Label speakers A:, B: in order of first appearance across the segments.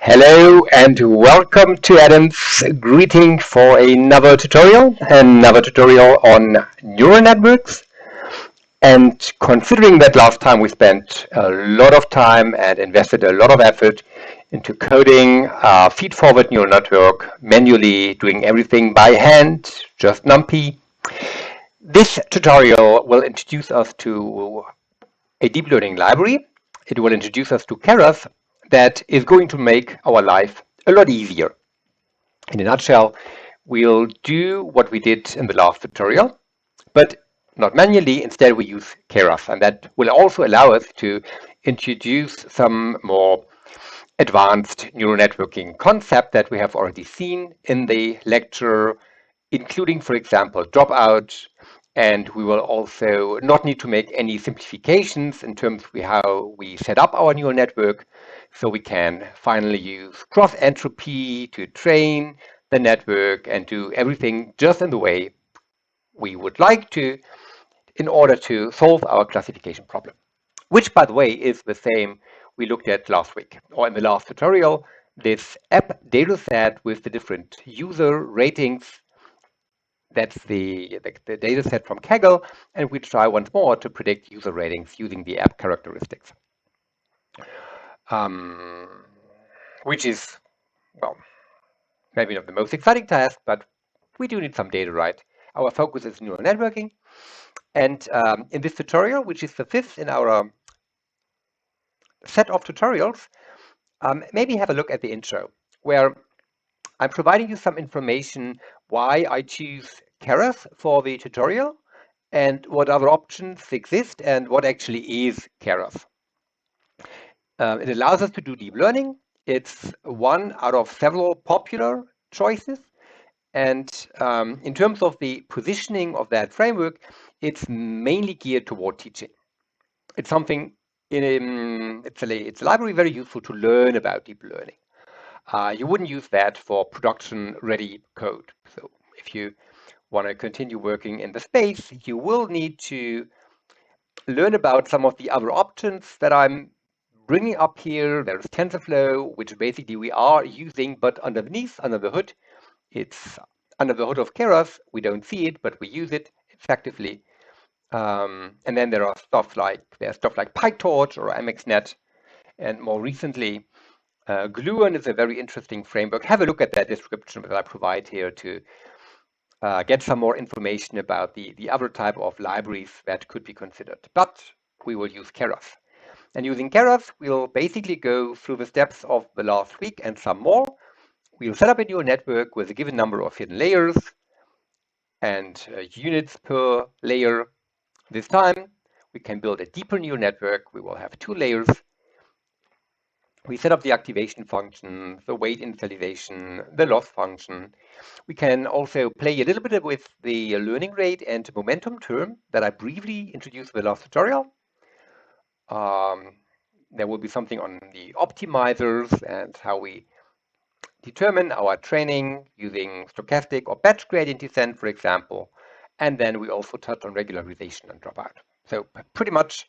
A: Hello and welcome to Adam's greeting for another tutorial on neural networks. And considering that last time we spent a lot of time and invested a lot of effort into coding a feed-forward neural network, manually doing everything by hand, just NumPy, this tutorial will introduce us to a deep learning library. It will introduce us to Keras that is going to make our life a lot easier. In a nutshell, we'll do what we did in the last tutorial, but not manually. Instead, we use Keras, and that will also allow us to introduce some more advanced neural networking concept that we have already seen in the lecture, including, for example, dropout. And we will also not need to make any simplifications in terms of how we set up our neural network. So we can finally use cross entropy to train the network and do everything just in the way we would like to in order to solve our classification problem, which, by the way, is the same we looked at last week or in the last tutorial. This app dataset with the different user ratings, that's the data set from Kaggle, and we try once more to predict user ratings using the app characteristics, which is, well, maybe not the most exciting task, but we do need some data, right? Our focus is neural networking. And in this tutorial, which is the fifth in our set of tutorials, maybe have a look at the intro, where I'm providing you some information why I choose Keras for the tutorial and what other options exist and what actually is Keras. It allows us to do deep learning. It's one out of several popular choices. And in terms of the positioning of that framework, it's mainly geared toward teaching. It's something it's a library very useful to learn about deep learning. You wouldn't use that for production-ready code. So if you want to continue working in the space, you will need to learn about some of the other options that I'm bringing up here. There's TensorFlow, which basically we are using, but underneath, under the hood, it's under the hood of Keras. We don't see it, but we use it effectively. And then there's stuff like PyTorch or MXNet, and more recently, Gluon is a very interesting framework. Have a look at that description that I provide here to get some more information about the other type of libraries that could be considered. But we will use Keras. And using Keras, we'll basically go through the steps of the last week and some more. We'll set up a neural network with a given number of hidden layers and units per layer. This time, we can build a deeper neural network. We will have 2 layers. We set up the activation function, the weight initialization, the loss function. We can also play a little bit with the learning rate and momentum term that I briefly introduced in the last tutorial. There will be something on the optimizers and how we determine our training using stochastic or batch gradient descent, for example. And then we also touch on regularization and dropout. So pretty much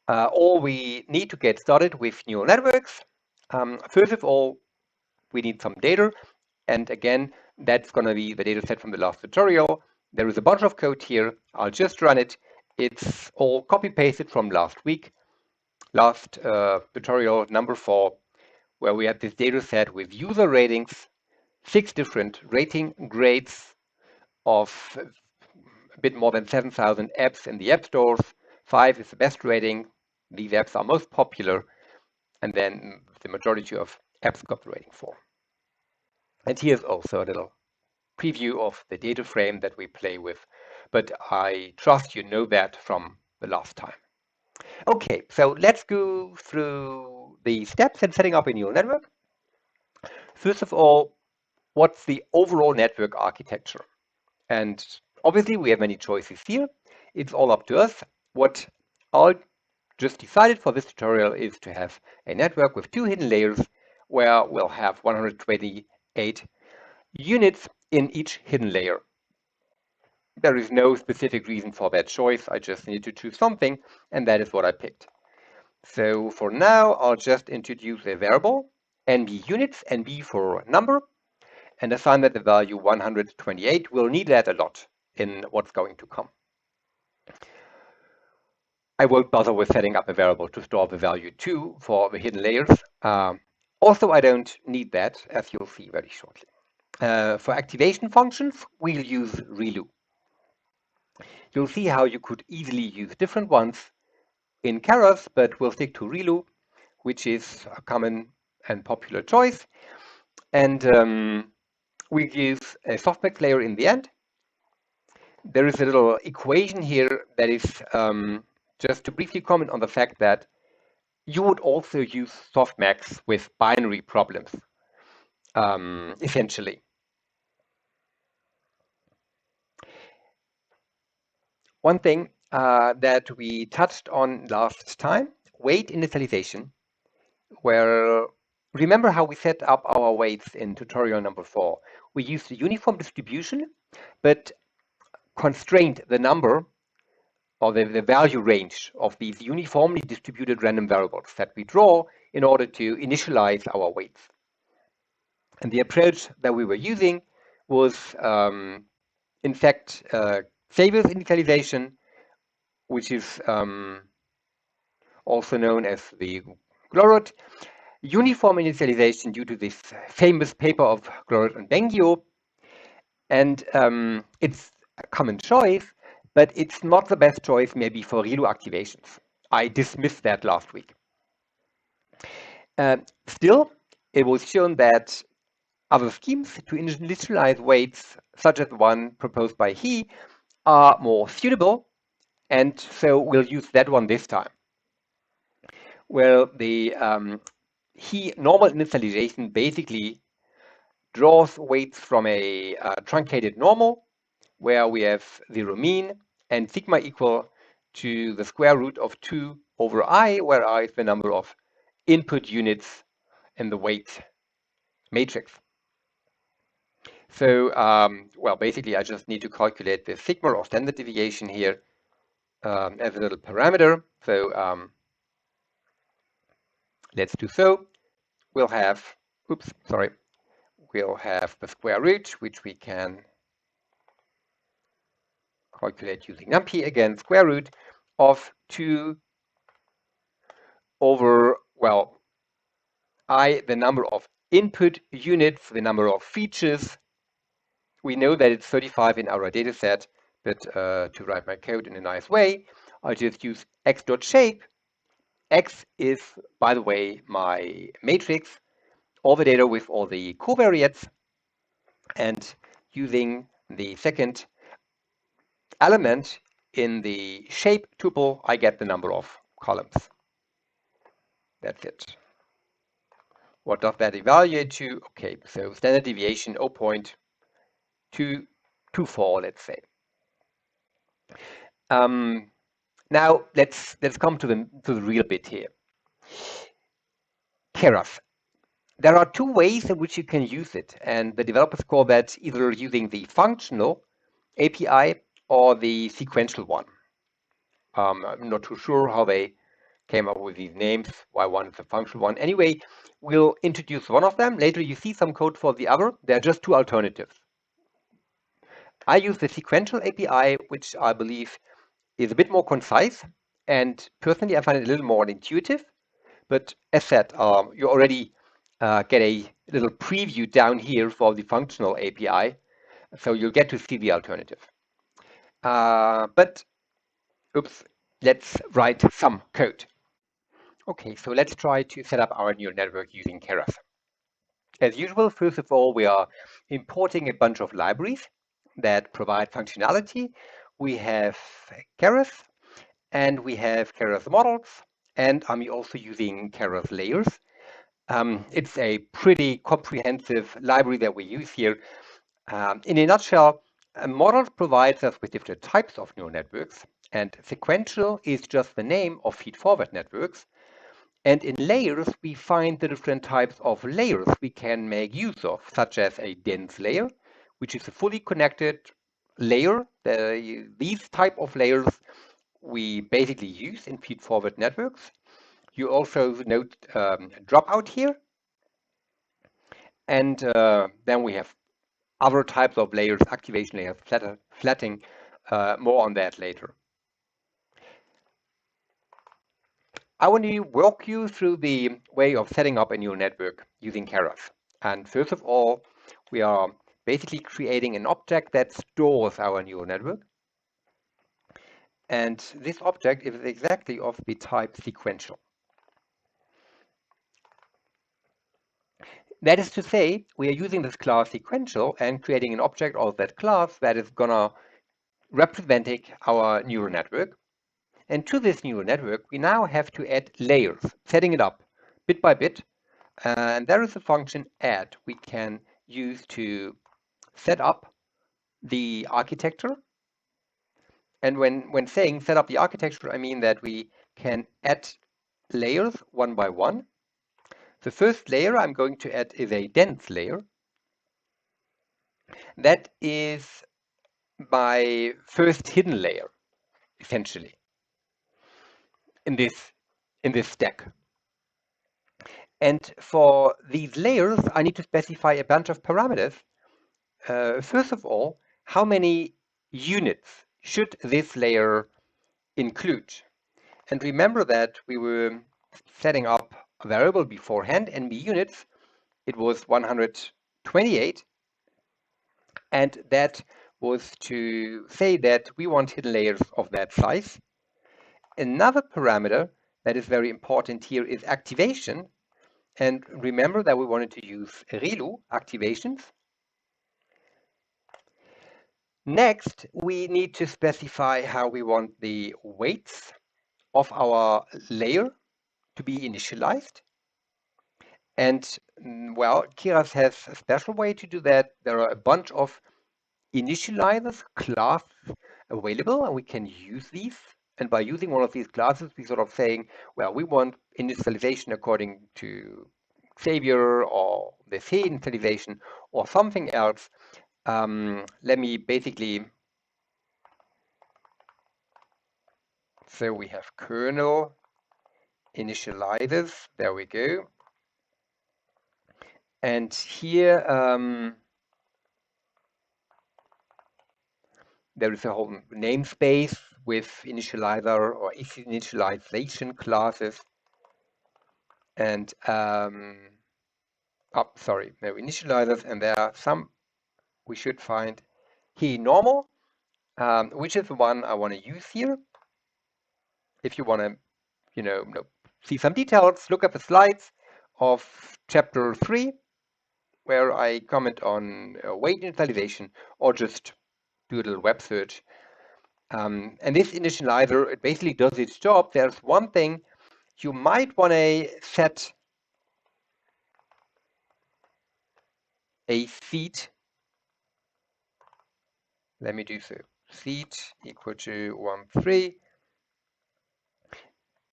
A: all we need to get started with neural networks. First of all, we need some data. And again, that's going to be the data set from the last tutorial. There is a bunch of code here. I'll just run it. It's all copy-pasted from last week, last tutorial number 4, where we had this data set with user ratings, 6 different rating grades of a bit more than 7,000 apps in the app stores. 5 is the best rating. These apps are most popular. And then the majority of apps got the rating 4. And here's also a little preview of the data frame that we play with. But I trust you know that from the last time. Okay, so let's go through the steps in setting up a neural network. First of all, what's the overall network architecture? And obviously, we have many choices here. It's all up to us. What I'll just decided for this tutorial is to have a network with 2 hidden layers where we'll have 128 units in each hidden layer. There is no specific reason for that choice. I just need to choose something, and that is what I picked. So for now, I'll just introduce a variable NB units, NB for number, and assign that the value 128. We'll need that a lot in what's going to come. I won't bother with setting up a variable to store the value 2 for the hidden layers. Also, I don't need that, as you'll see very shortly. For activation functions, we'll use relu. You'll see how you could easily use different ones in Keras, but we'll stick to relu, which is a common and popular choice. And we use a softmax layer in the end. There is a little equation here that is just to briefly comment on the fact that you would also use softmax with binary problems, essentially. One thing that we touched on last time, weight initialization, where remember how we set up our weights in tutorial number 4. We used a uniform distribution, but constrained the number or the value range of these uniformly distributed random variables that we draw in order to initialize our weights. And the approach that we were using was, in fact, Sable's initialization, which is also known as the Glorot, uniform initialization due to this famous paper of Glorot and Bengio. And it's a common choice, but it's not the best choice maybe for relu activations. I dismissed that last week. Still, it was shown that other schemes to initialize weights, such as the one proposed by he, are more suitable, and so we'll use that one this time. Well, the he normal initialization basically draws weights from a truncated normal, where we have 0 mean and sigma equal to the square root of 2 over I, where I is the number of input units in the weight matrix. So, well, basically, I just need to calculate the sigma or standard deviation here as a little parameter. So let's do so. We'll have, oops, sorry, we'll have the square root, which we can calculate using numpy again, square root of 2 over, well, I, the number of input units, the number of features. We know that it's 35 in our data set, but to write my code in a nice way, I just use x.shape. X is, by the way, my matrix, all the data with all the covariates, and using the second element in the shape tuple, I get the number of columns. That's it. What does that evaluate to? Okay, so standard deviation 0.224, let's say. Now let's come to the real bit here. Keras. There are two ways in which you can use it, and the developers call that either using the functional API or the sequential one. I'm not too sure how they came up with these names, why one is the functional one. Anyway, we'll introduce one of them. Later you see some code for the other. There are just two alternatives. I use the sequential API, which I believe is a bit more concise, and personally I find it a little more intuitive. But as said, you already get a little preview down here for the functional API, so you'll get to see the alternative. But oops, let's write some code. Okay, so let's try to set up our neural network using Keras. As usual, first of all, we are importing a bunch of libraries that provide functionality. We have Keras, and we have Keras models, and I'm also using Keras layers. It's a pretty comprehensive library that we use here. In a nutshell, models provides us with different types of neural networks, and sequential is just the name of feed-forward networks. And in layers, we find the different types of layers we can make use of, such as a dense layer, which is a fully connected layer. These type of layers we basically use in feed-forward networks. You also note dropout here. And then we have other types of layers, activation layers, flattening, more on that later. I want to walk you through the way of setting up a neural network using Keras. And first of all, we are basically creating an object that stores our neural network. And this object is exactly of the type sequential. That is to say, we are using this class sequential and creating an object of that class that is gonna representing our neural network. And to this neural network, we now have to add layers, setting it up bit by bit. And there is a function add we can use to set up the architecture. And when saying set up the architecture, I mean that we can add layers one by one. The first layer I'm going to add is a dense layer. That is my first hidden layer, essentially, in this stack. And for these layers, I need to specify a bunch of parameters. First of all, how many units should this layer include? And remember that we were setting up a variable beforehand, and the units, it was 128. And that was to say that we want hidden layers of that size. Another parameter that is very important here is activation. And remember that we wanted to use ReLU activations. Next, we need to specify how we want the weights of our layer to be initialized. And well, Keras has a special way to do that. There are a bunch of initializers, class available, and we can use these. And by using one of these classes, we sort of saying, well, we want initialization according to Xavier or the C initialization or something else. Let me basically, so we have kernel initializers, there we go. And here there is a whole namespace with initializer or initialization classes. And initializers, and there are some we should find here normal, which is the one I want to use here. If you want to, see some details, look at the slides of chapter 3, where I comment on weight initialization, or just do a little web search. And this initializer, it basically does its job. There's one thing you might want to set a seed. Let me do so. Seed equal to 1, 3.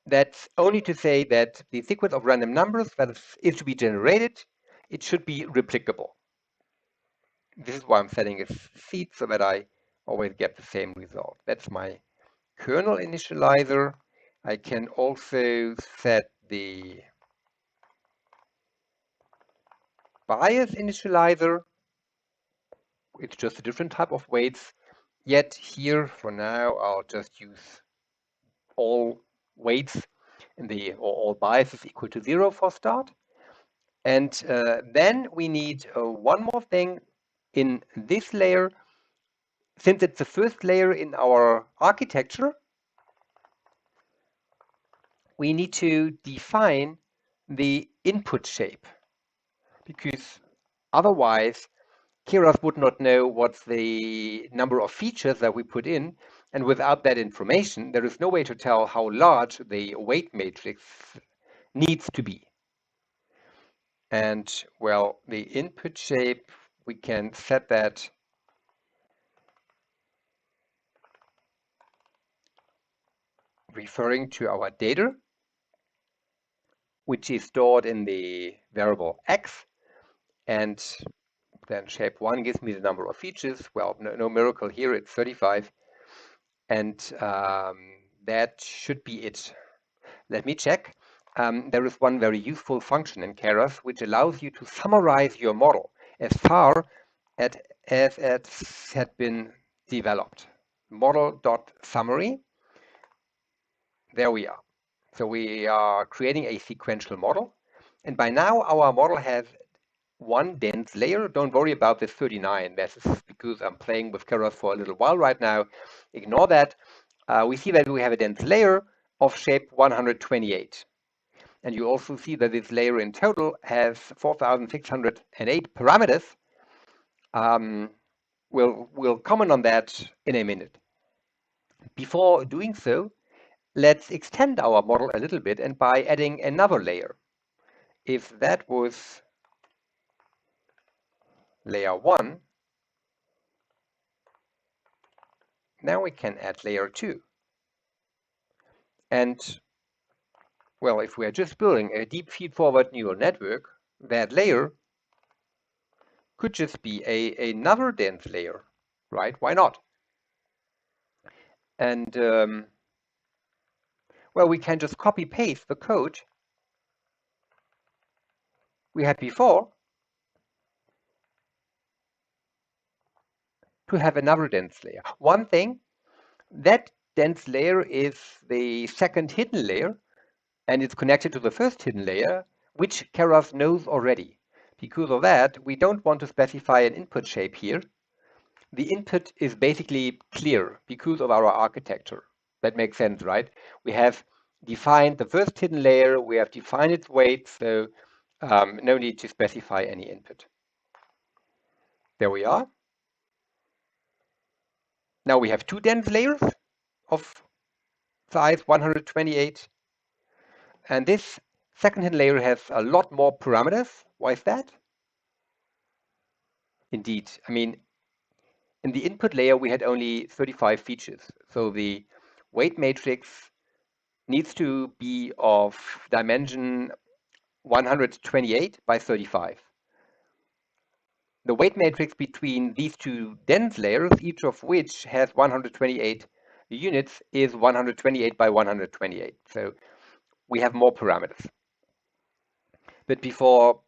A: That's only to say that the sequence of random numbers that is to be generated, it should be replicable. This is why I'm setting a seed so that I always get the same result. That's my kernel initializer. I can also set the bias initializer. It's just a different type of weights. Yet here, for now, I'll just use all weights in or all biases equal to 0 for start. And then we need one more thing in this layer. Since it's the first layer in our architecture, we need to define the input shape, because otherwise Keras would not know what's the number of features that we put in, and without that information, there is no way to tell how large the weight matrix needs to be. And well, the input shape, we can set that referring to our data, which is stored in the variable x, and then shape 1 gives me the number of features. Well, no miracle here, it's 35, and that should be it. Let me check. there is one very useful function in Keras which allows you to summarize your model as far as it had been developed. Model.summary. There we are. So we are creating a sequential model. And by now, our model has one dense layer. Don't worry about this 39. This is because I'm playing with Keras for a little while right now. Ignore that. We see that we have a dense layer of shape 128. And you also see that this layer in total has 4,608 parameters. We'll comment on that in a minute. Before doing so, let's extend our model a little bit and by adding another layer. If that was layer 1, now we can add layer 2. And, well, if we are just building a deep feed-forward neural network, that layer could just be another dense layer, right? Why not? And, well, we can just copy-paste the code we had before to have another dense layer. One thing, that dense layer is the second hidden layer, and it's connected to the first hidden layer, which Keras knows already. Because of that, we don't want to specify an input shape here. The input is basically clear because of our architecture. That makes sense, right? We have defined the first hidden layer, we have defined its weight, so no need to specify any input. There we are. Now we have two dense layers of size 128. And this second hidden layer has a lot more parameters. Why is that? Indeed. I mean, in the input layer, we had only 35 features. So the weight matrix needs to be of dimension 128 by 35. The weight matrix between these two dense layers, each of which has 128 units, is 128 by 128. So we have more parameters. But before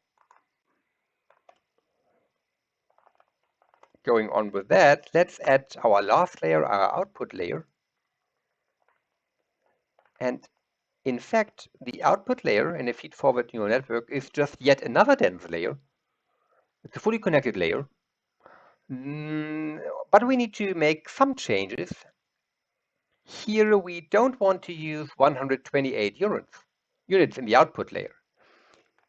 A: going on with that, let's add our last layer, our output layer. And in fact, the output layer in a feed-forward neural network is just yet another dense layer. It's a fully connected layer. But we need to make some changes. Here we don't want to use 128 units in the output layer.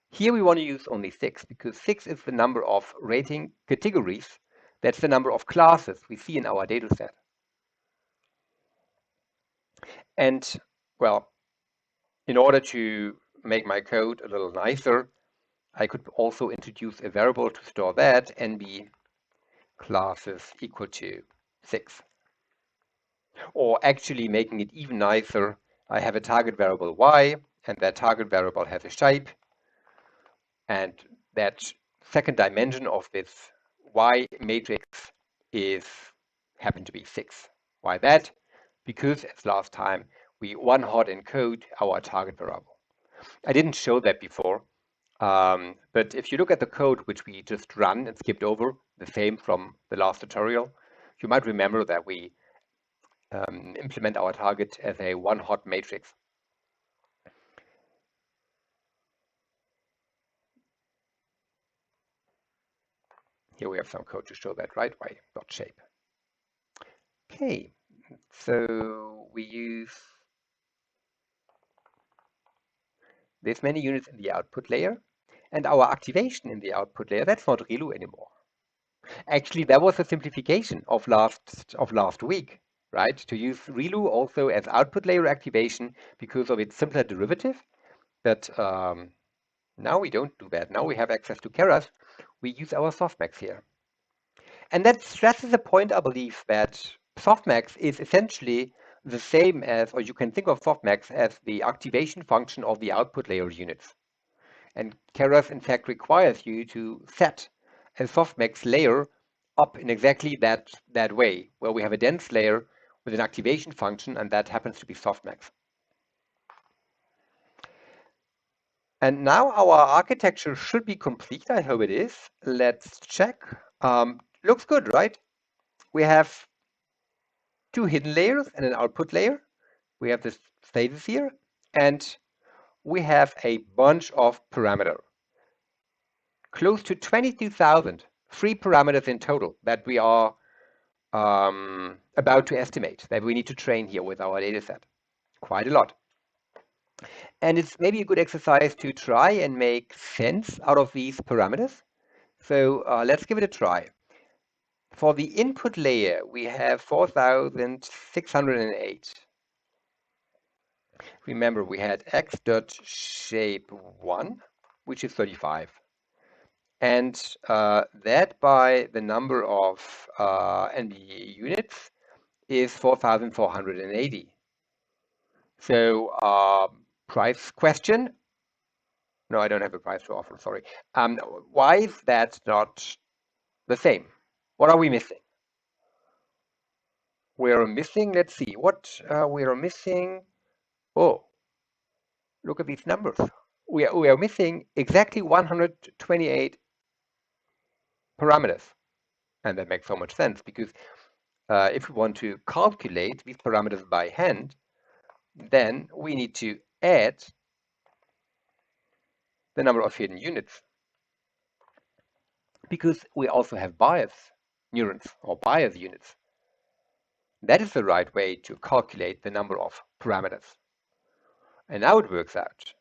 A: Here we want to use only 6 because 6 is the number of rating categories. That's the number of classes we see in our dataset. And, well, in order to make my code a little nicer, I could also introduce a variable to store that, nb classes equal to 6. Or actually making it even nicer, I have a target variable y, and that target variable has a shape, and that second dimension of this y matrix happen to be 6. Why that? Because as last time, we one-hot encode our target variable. I didn't show that before, but if you look at the code which we just run and skipped over, the same from the last tutorial, you might remember that we implement our target as a one-hot matrix. Here we have some code to show that, right? Y.shape. Okay, so we use this many units in the output layer, and our activation in the output layer, that's not ReLU anymore. Actually, that was a simplification of last week, right? To use ReLU also as output layer activation because of its simpler derivative. But now we don't do that. Now we have access to Keras. We use our softmax here. And that stresses the point, I believe, that softmax is essentially the same as, or you can think of softmax as the activation function of the output layer units. And Keras, in fact, requires you to set a softmax layer up in exactly that way, where we have a dense layer with an activation function, and that happens to be softmax. And now our architecture should be complete. I hope it is. Let's check. Looks good, right? We have two hidden layers and an output layer. We have this status here, and we have a bunch of parameters. Close to 22,000 free parameters in total that we are about to estimate, that we need to train here with our data set. Quite a lot. And it's maybe a good exercise to try and make sense out of these parameters. So let's give it a try. For the input layer, we have 4,608. Remember, we had x.shape1, which is 35. And that by the number of NB units is 4,480. So price question. No, I don't have a price to offer, sorry. Why is that not the same? What are we missing? We're missing, let's see, what we are missing. Oh, look at these numbers. We are missing exactly 128 parameters. And that makes so much sense because if we want to calculate these parameters by hand, then we need to add the number of hidden units. Because we also have bias neurons or bias units. That is the right way to calculate the number of parameters. And now it works out.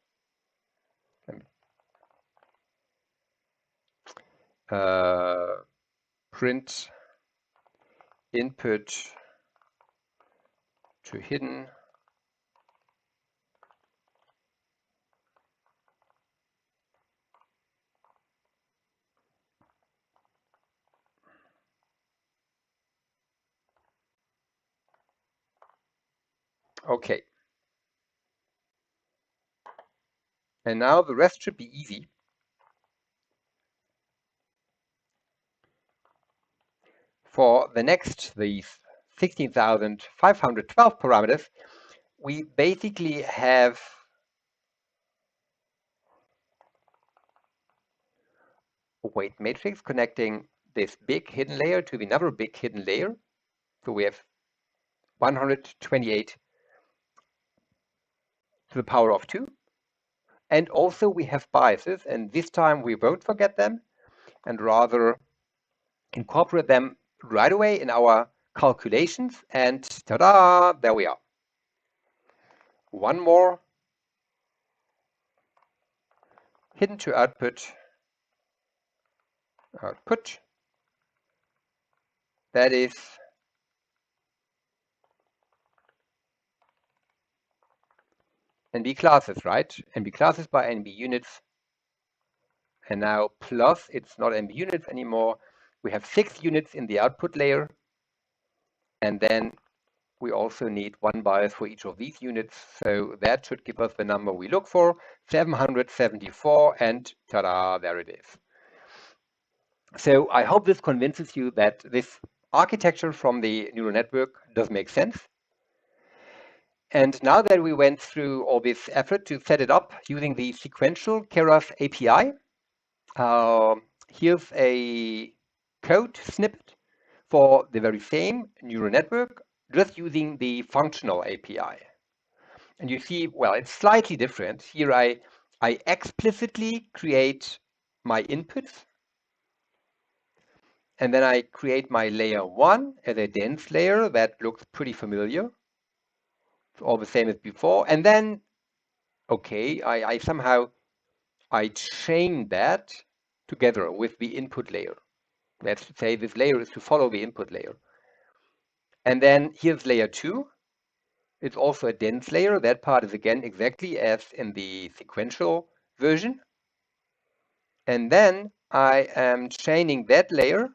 A: Print input to hidden Okay. And now the rest should be easy. For the next, these 16,512 parameters, we basically have a weight matrix connecting this big hidden layer to another big hidden layer. So we have 128 to the power of 2. And also we have biases, and this time we won't forget them and rather incorporate them right away in our calculations. And ta-da, there we are. One more hidden to output. That is NB classes, right? NB classes by NB units. And now plus, it's not NB units anymore. We have 6 units in the output layer. And then we also need one bias for each of these units. So that should give us the number we look for, 774. And ta-da, there it is. So I hope this convinces you that this architecture from the neural network does make sense. And now that we went through all this effort to set it up using the sequential Keras API, here's a code snippet for the very same neural network, just using the functional API. And you see, well, it's slightly different. Here I explicitly create my inputs. And then I create my layer 1 as a dense layer that looks pretty familiar. It's all the same as before. And then, okay, I somehow chain that together with the input layer. Let's say this layer is to follow the input layer. And then here's layer 2. It's also a dense layer. That part is again exactly as in the sequential version. And then I am chaining that layer.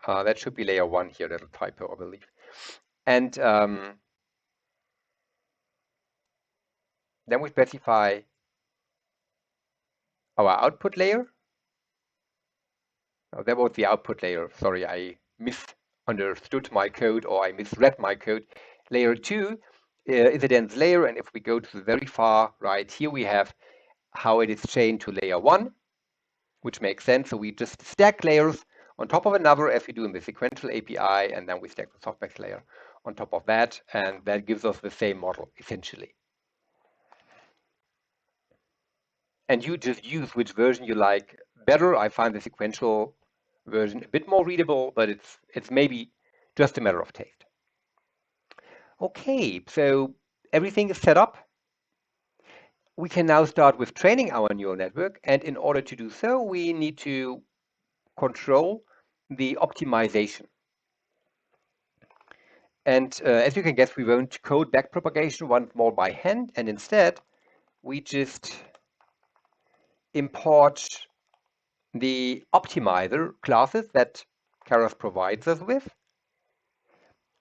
A: That should be layer 1 here, little typo, I believe. And then we specify our output layer. Oh, that was the output layer. Sorry, I misunderstood my code or I misread my code. Layer 2 is a dense layer, and if we go to the very far right here, we have how it is chained to layer 1, which makes sense. So we just stack layers on top of another as we do in the sequential API, and then we stack the softmax layer on top of that, and that gives us the same model, essentially. And you just use which version you like better. I find the sequential version a bit more readable, but it's maybe just a matter of taste. Okay, so everything is set up. We can now start with training our neural network, and in order to do so, we need to control the optimization. And as you can guess, we won't code backpropagation once more by hand, and instead we just import the optimizer classes that Keras provides us with.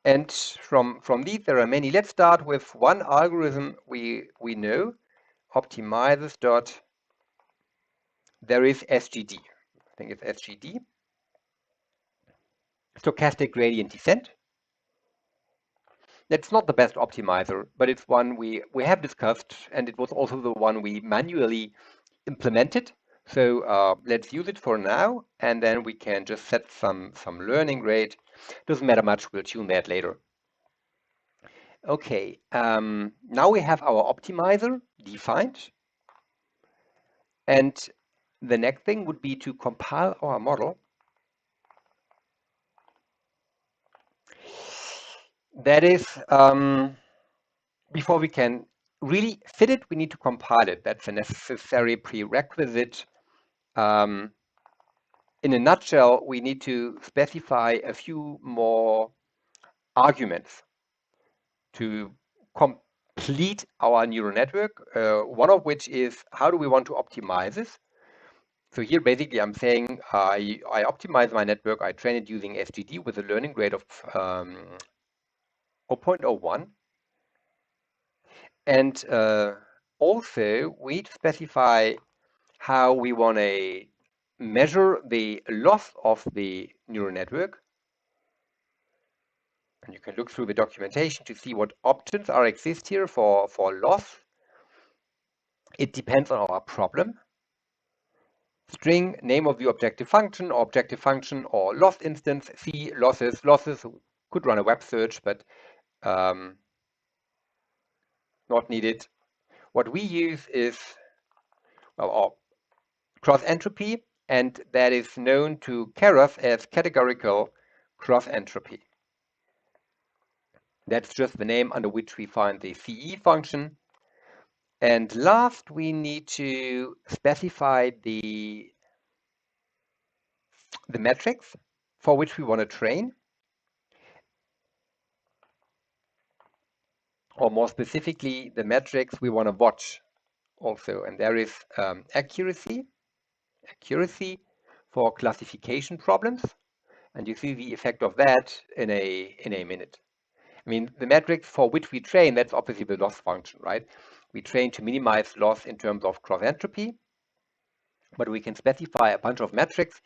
A: And from these, there are many. Let's start with one algorithm we know, optimizers dot, there is SGD. I think it's SGD, stochastic gradient descent. That's not the best optimizer, but it's one we have discussed, and it was also the one we manually implemented. So let's use it for now, and then we can just set some learning rate. Doesn't matter much, we'll tune that later. Okay, now we have our optimizer defined. And the next thing would be to compile our model. That is, before we can really fit it, we need to compile it. That's a necessary prerequisite. In a nutshell, we need to specify a few more arguments to complete our neural network, one of which is how do we want to optimize this? So here, basically, I'm saying I optimize my network. I train it using SGD with a learning rate of 0.01. And also, we need to specify how we want to measure the loss of the neural network. And you can look through the documentation to see what options are exist here for loss. It depends on our problem. String, name of the objective function, or lost instance, C, losses. Losses could run a web search, but not needed. What we use is, well, cross entropy, and that is known to Keras as categorical cross entropy. That's just the name under which we find the CE function. And last, we need to specify the metrics for which we want to train, or more specifically, the metrics we want to watch also. And there is accuracy for classification problems. And you see the effect of that in a minute. I mean, the metrics for which we train, that's obviously the loss function, right? We train to minimize loss in terms of cross entropy, but we can specify a bunch of metrics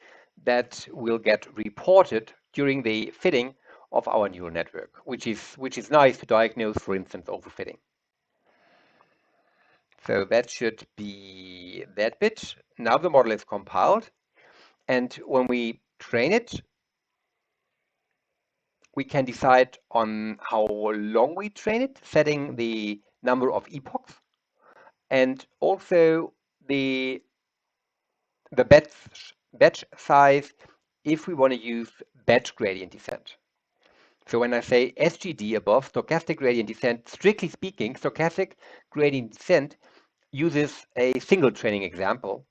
A: that will get reported during the fitting of our neural network, which is nice to diagnose, for instance, overfitting. So that should be that bit. Now the model is compiled, and when we train it, we can decide on how long we train it, setting the number of epochs, and also the batch size if we want to use batch gradient descent. So when I say SGD above, stochastic gradient descent, strictly speaking, stochastic gradient descent uses a single training example,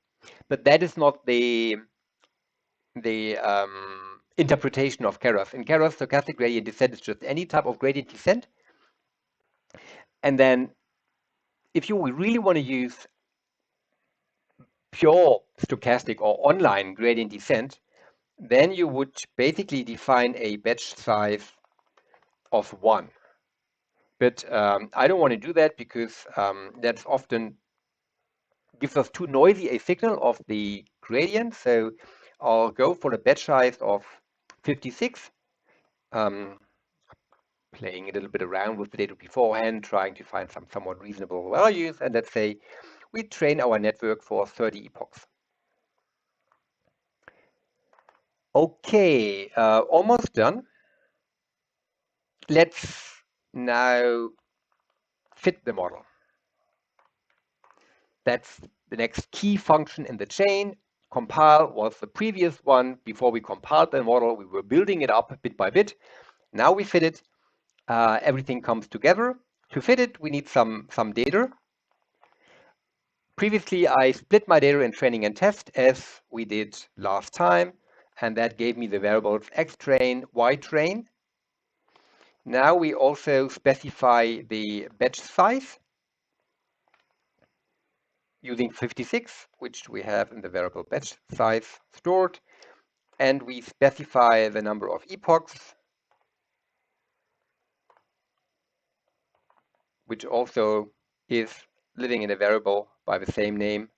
A: but that is not the interpretation of Keras. In Keras, stochastic gradient descent is just any type of gradient descent. And then if you really want to use pure stochastic or online gradient descent, then you would basically define a batch size of 1. But I don't want to do that because that's often gives us too noisy a signal of the gradient. So I'll go for a batch size of 56. playing a little bit around with the data beforehand, trying to find some somewhat reasonable values. And let's say we train our network for 30 epochs. Okay, almost done. Let's now fit the model. That's the next key function in the chain. Compile was the previous one. Before we compiled the model, we were building it up bit by bit. Now we fit it. Everything comes together. To fit it, we need some data. Previously, I split my data in training and test, as we did last time, and that gave me the variables xtrain, ytrain. Now we also specify the batch size using 56, which we have in the variable batch size stored, and we specify the number of epochs, which also is living in a variable by the same name.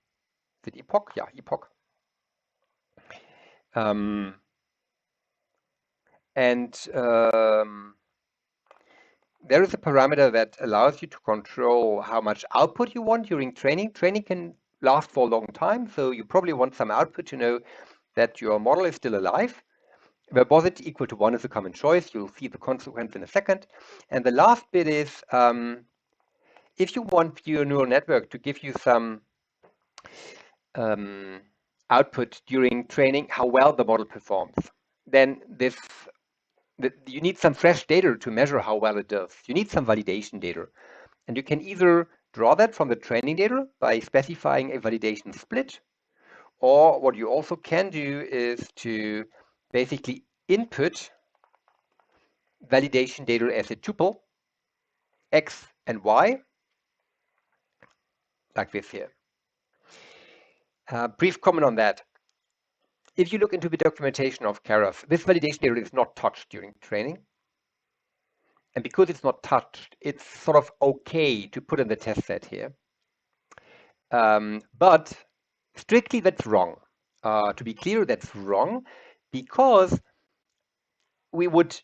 A: Is it epoch? Yeah, epoch. There is a parameter that allows you to control how much output you want during training. Training can last for a long time, so you probably want some output to know that your model is still alive. Verbosity equal to 1 is a common choice. You'll see the consequence in a second. And the last bit is, if you want your neural network to give you some output during training, how well the model performs, then you need some fresh data to measure how well it does. You need some validation data. And you can either draw that from the training data by specifying a validation split, or what you also can do is to basically input validation data as a tuple, x and y, like this here. Brief comment on that. If you look into the documentation of Keras, this validation data is not touched during training. And because it's not touched, it's sort of okay to put in the test set here. But strictly, that's wrong. To be clear, that's wrong, because we would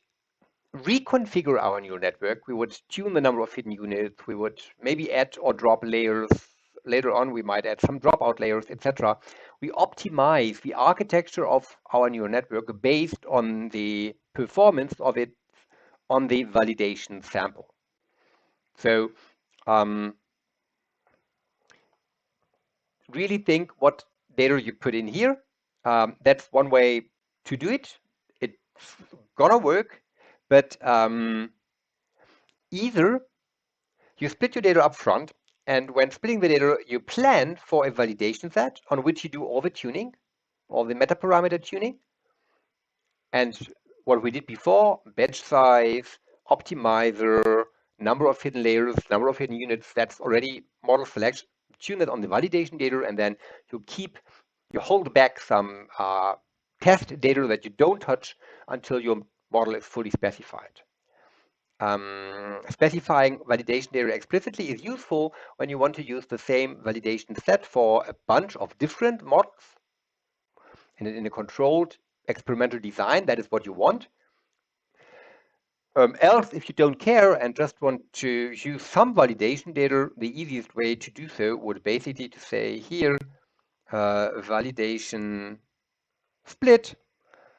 A: reconfigure our neural network. We would tune the number of hidden units. We would maybe add or drop layers. Later on, we might add some dropout layers, etc. We optimize the architecture of our neural network based on the performance of it on the validation sample. So really think what data you put in here. That's one way to do it. It's gonna work, but either you split your data up front, and when splitting the data, you plan for a validation set on which you do all the tuning, all the metaparameter tuning. And what we did before, batch size, optimizer, number of hidden layers, number of hidden units, that's already model selection. Tune it on the validation data, and then you hold back some test data that you don't touch until your model is fully specified. Specifying validation data explicitly is useful when you want to use the same validation set for a bunch of different models. And in a controlled experimental design, that is what you want. Else, if you don't care and just want to use some validation data, the easiest way to do so would basically to say here, validation split,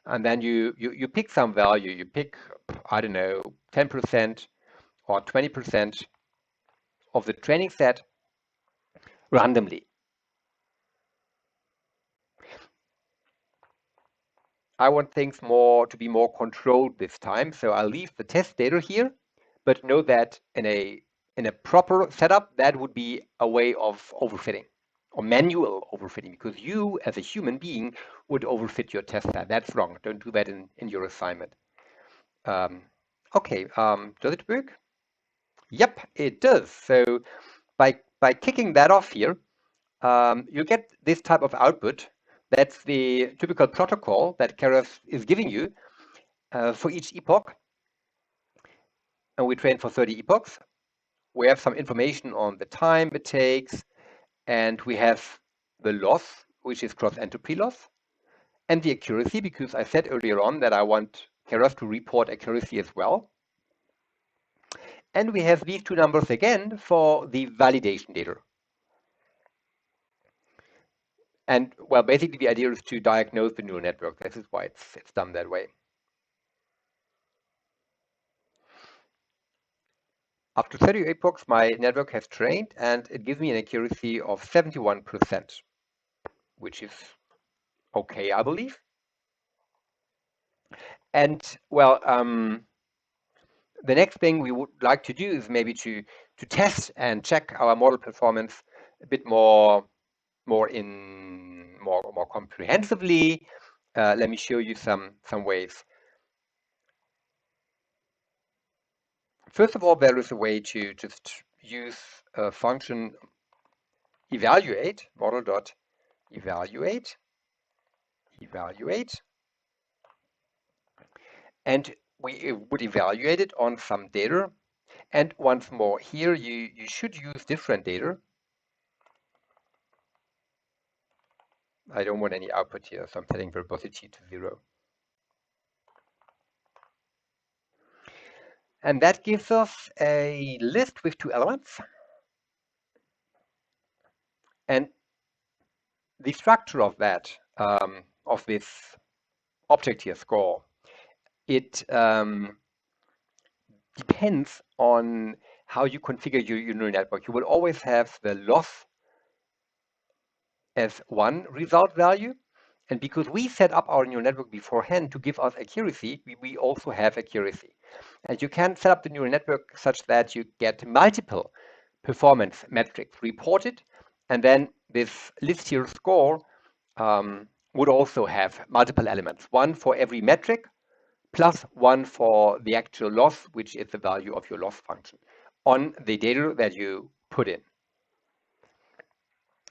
A: and then you pick some value. You pick, I don't know, 10% or 20% of the training set randomly. I want things to be more controlled this time, so I'll leave the test data here, but know that in a proper setup, that would be a way of overfitting or manual overfitting, because you as a human being would overfit your test set. That's wrong. Don't do that in your assignment. Okay, does it work? Yep, it does. So by kicking that off here, you get this type of output. That's the typical protocol that Keras is giving you for each epoch. And we train for 30 epochs. We have some information on the time it takes, and we have the loss, which is cross-entropy loss, and the accuracy, because I said earlier on that I want Keras to report accuracy as well. And we have these two numbers again for the validation data. And well, basically the idea is to diagnose the neural network. This is why it's done that way. After 30 epochs, my network has trained, and it gives me an accuracy of 71%, which is okay, I believe. And well, the next thing we would like to do is maybe to test and check our model performance a bit more comprehensively. Let me show you some ways. First of all, there is a way to just use a function evaluate, model.evaluate, and we would evaluate it on some data. And once more, here you should use different data. I don't want any output here, so I'm setting verbosity to 0. And that gives us a list with 2 elements. And the structure of that, of this object here, score, it depends on how you configure your neural network. You will always have the loss as one result value. And because we set up our neural network beforehand to give us accuracy, we also have accuracy. And you can set up the neural network such that you get multiple performance metrics reported. And then this list here score would also have multiple elements, one for every metric, plus one for the actual loss, which is the value of your loss function on the data that you put in.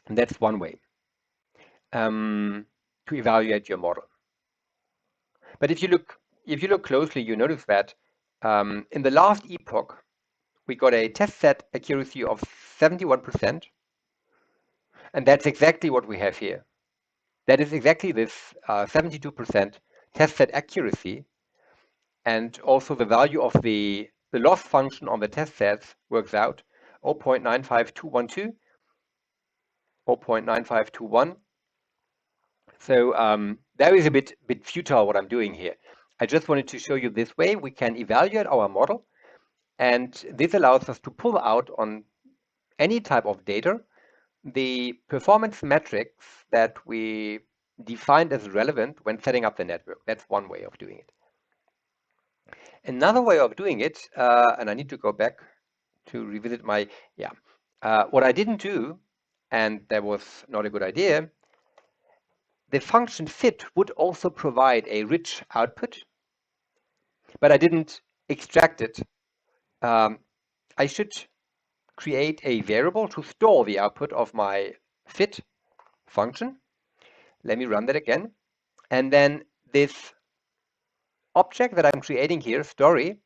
A: And that's one way to evaluate your model. But if you look closely, you notice that in the last epoch, we got a test set accuracy of 71%. And that's exactly what we have here. That is exactly this 72% test set accuracy. And also the value of the loss function on the test sets works out 0.95212, 0.9521. So that is a bit futile what I'm doing here. I just wanted to show you this way we can evaluate our model, and this allows us to pull out on any type of data the performance metrics that we defined as relevant when setting up the network. That's one way of doing it. Another way of doing it, and I need to go back to revisit my, what I didn't do, and that was not a good idea, the function fit would also provide a rich output, but I didn't extract it. I should create a variable to store the output of my fit function. Let me run that again. And then this object that I'm creating here, story,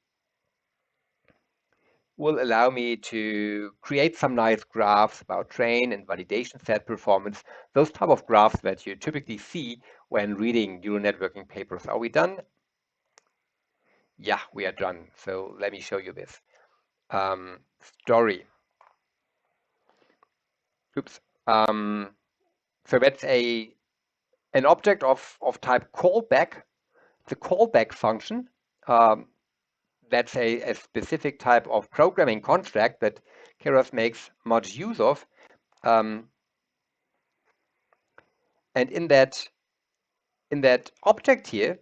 A: will allow me to create some nice graphs about train and validation set performance, those type of graphs that you typically see when reading neural networking papers. Are we done? Yeah, we are done. So let me show you this. Story. Oops. So that's an object of type callback. The callback function, that's a specific type of programming construct that Keras makes much use of. And in that object here,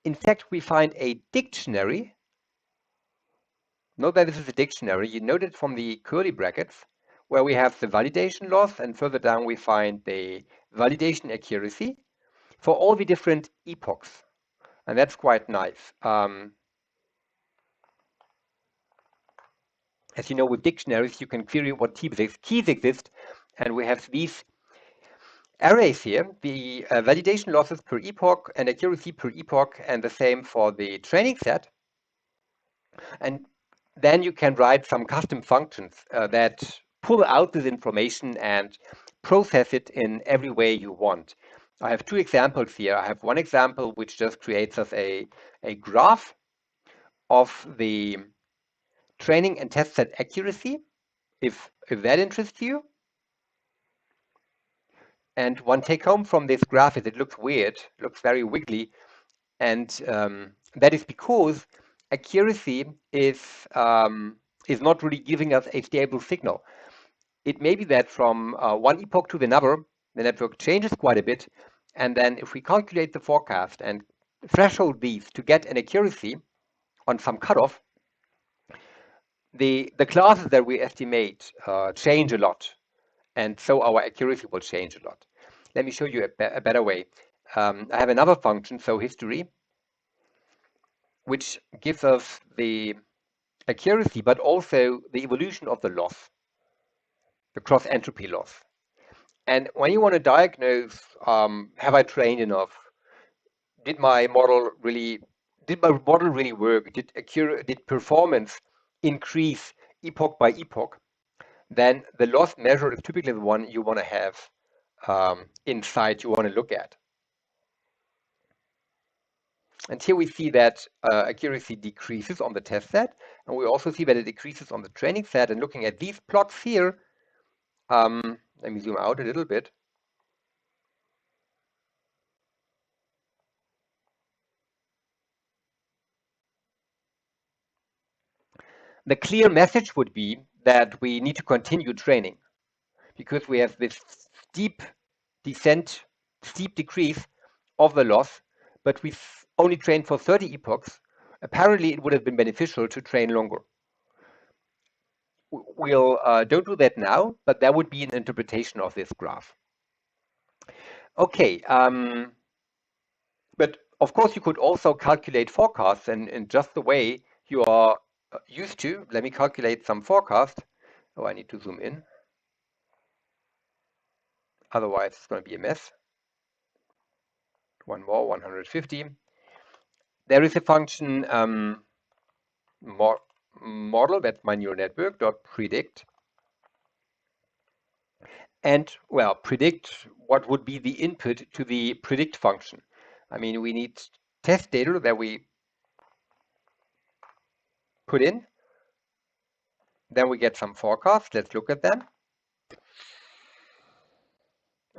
A: in fact, we find a dictionary. Note that this is a dictionary. You note it from the curly brackets, where we have the validation loss, and further down we find the validation accuracy for all the different epochs. And that's quite nice. As you know, with dictionaries, you can query what keys exist, and we have these arrays here, the validation losses per epoch and accuracy per epoch, and the same for the training set. And then you can write some custom functions that pull out this information and process it in every way you want. I have two examples here. I have one example which just creates us a graph of the training and test set accuracy, if that interests you. And one take home from this graph is it looks weird, looks very wiggly, and that is because accuracy is not really giving us a stable signal. It may be that from one epoch to another, the network changes quite a bit, and then if we calculate the forecast and threshold these to get an accuracy on some cutoff, the classes that we estimate change a lot, and so our accuracy will change a lot. Let me show you a better way. I have another function, so history, which gives us the accuracy, but also the evolution of the loss, the cross entropy loss. And when you want to diagnose, have I trained enough? Did my model really work? Did performance increase epoch by epoch? Then the loss measure is typically the one you want to have inside, you want to look at. And here we see that accuracy decreases on the test set, and we also see that it decreases on the training set. And looking at these plots here, let me zoom out a little bit. The clear message would be that we need to continue training because we have this steep descent, steep decrease of the loss, but we've only trained for 30 epochs. Apparently, it would have been beneficial to train longer. We'll don't do that now, but that would be an interpretation of this graph. Okay, but of course you could also calculate forecasts in just the way you are used to. Let me calculate some forecast. Oh, I need to zoom in. Otherwise, it's going to be a mess. One more, 150. There is a function model, that's my neural network, dot predict. And, well, predict what would be the input to the predict function. I mean, we need test data that we put in. Then we get some forecasts. Let's look at them.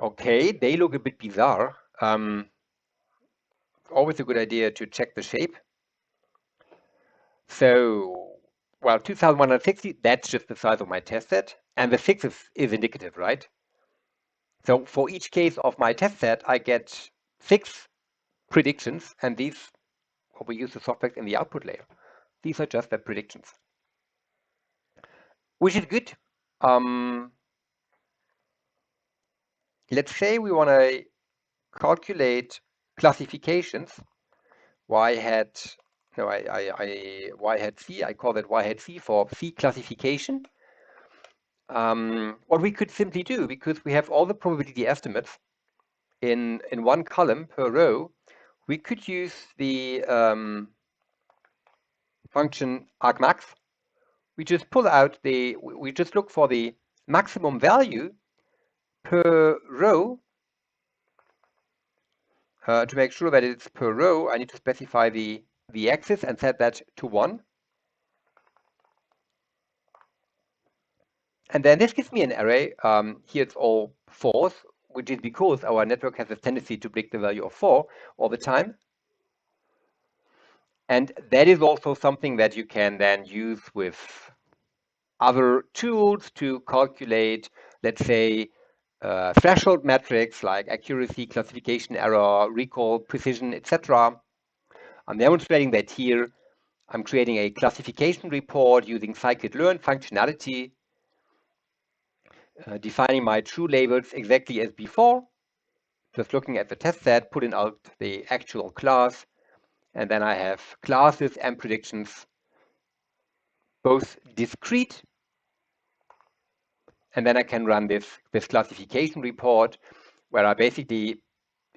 A: Okay, they look a bit bizarre. Always a good idea to check the shape. So, well, 2160, that's just the size of my test set. And the 6 is indicative, right? So for each case of my test set, I get 6 predictions, and these, or we use the softmax in the output layer. These are just the predictions, which is good. Let's say we want to calculate classifications. Y hat, no, Y hat C, I call that Y hat C for C classification. What we could simply do, because we have all the probability estimates in one column per row, we could use the function argmax. We just pull out we just look for the maximum value per row. To make sure that it's per row, I need to specify the axis and set that to 1. And then this gives me an array. Here it's all 4s, which is because our network has a tendency to predict the value of 4 all the time. And that is also something that you can then use with other tools to calculate, let's say, threshold metrics like accuracy, classification error, recall, precision, etc. I'm demonstrating that here. I'm creating a classification report using scikit-learn functionality, defining my true labels exactly as before, just looking at the test set, putting out the actual class, and then I have classes and predictions, both discrete, and then I can run this classification report where I basically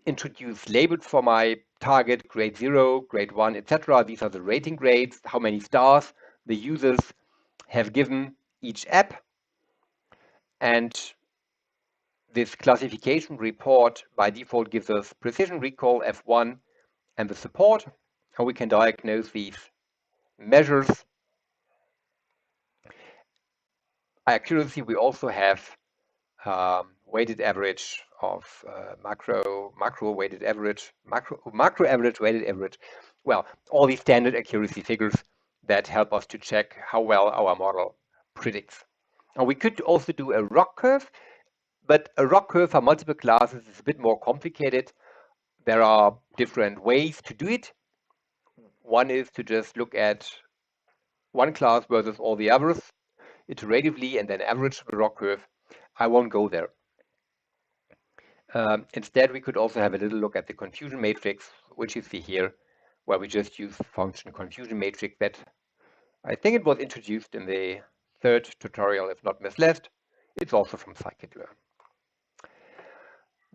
A: introduce labels for my target, grade 0, grade 1, etc. These are the rating grades, how many stars the users have given each app. And this classification report by default gives us precision, recall, F1, and the support, and we can diagnose these measures accuracy, we also have weighted average of macro weighted average, macro average, weighted average. Well, all these standard accuracy figures that help us to check how well our model predicts. And we could also do a ROC curve, but a ROC curve for multiple classes is a bit more complicated. There are different ways to do it. One is to just look at one class versus all the others iteratively and then average the ROC curve. I won't go there. Instead, we could also have a little look at the confusion matrix, which you see here, where we just use function confusion matrix that I think it was introduced in the third tutorial, if not misled. It's also from scikit-learn.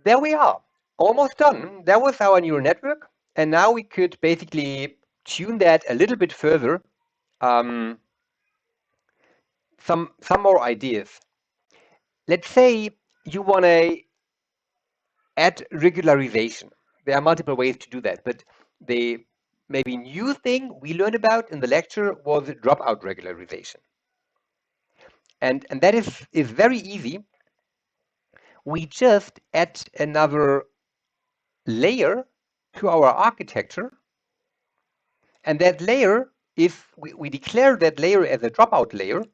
A: There we are, almost done. That was our neural network. And now we could basically tune that a little bit further. Some more ideas. Let's say you want to add regularization. There are multiple ways to do that, but the maybe new thing we learned about in the lecture was dropout regularization. And that is very easy. We just add another layer to our architecture, and that layer is, we declare that layer as a dropout layer,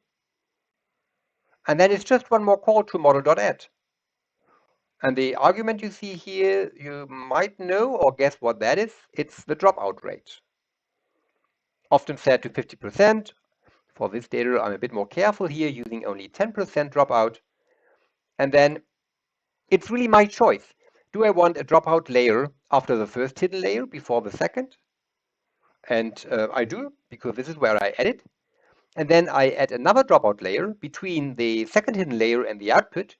A: and then it's just one more call to model.add. And the argument you see here, you might know or guess what that is. It's the dropout rate. Often set to 50%. For this data, I'm a bit more careful here, using only 10% dropout. And then it's really my choice. Do I want a dropout layer after the first hidden layer before the second? And I do, because this is where I add it. And then I add another dropout layer between the second hidden layer and the output.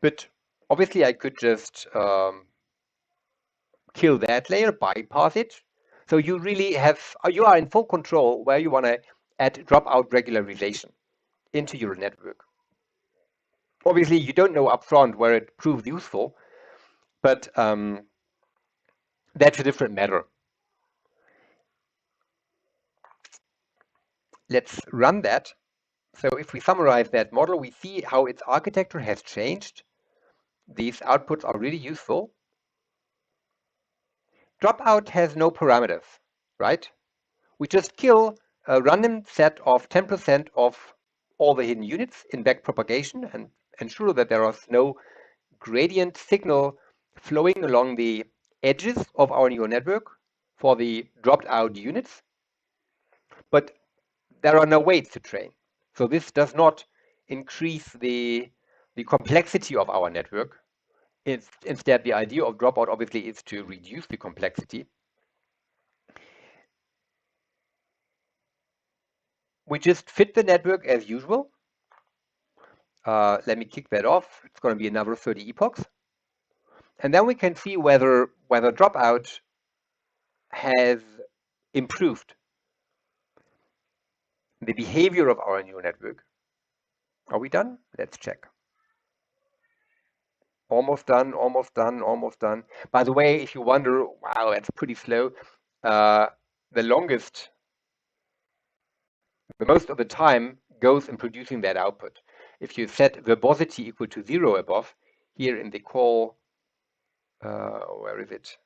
A: But obviously, I could just kill that layer, bypass it. So you really you are in full control where you want to add dropout regularization into your network. Obviously, you don't know upfront where it proves useful, but that's a different matter. Let's run that. So if we summarize that model, we see how its architecture has changed. These outputs are really useful. Dropout has no parameters, right? We just kill a random set of 10% of all the hidden units in backpropagation and ensure that there is no gradient signal flowing along the edges of our neural network for the dropped out units. But there are no weights to train. So this does not increase the complexity of our network. Instead, the idea of dropout obviously is to reduce the complexity. We just fit the network as usual. Let me kick that off. It's going to be another 30 epochs. And then we can see whether dropout has improved the behavior of our neural network. Are we done? Let's check. Almost done, almost done, almost done. By the way, if you wonder, wow, that's pretty slow, the most of the time goes in producing that output. If you set verbosity equal to 0 above, here in the call, where is it?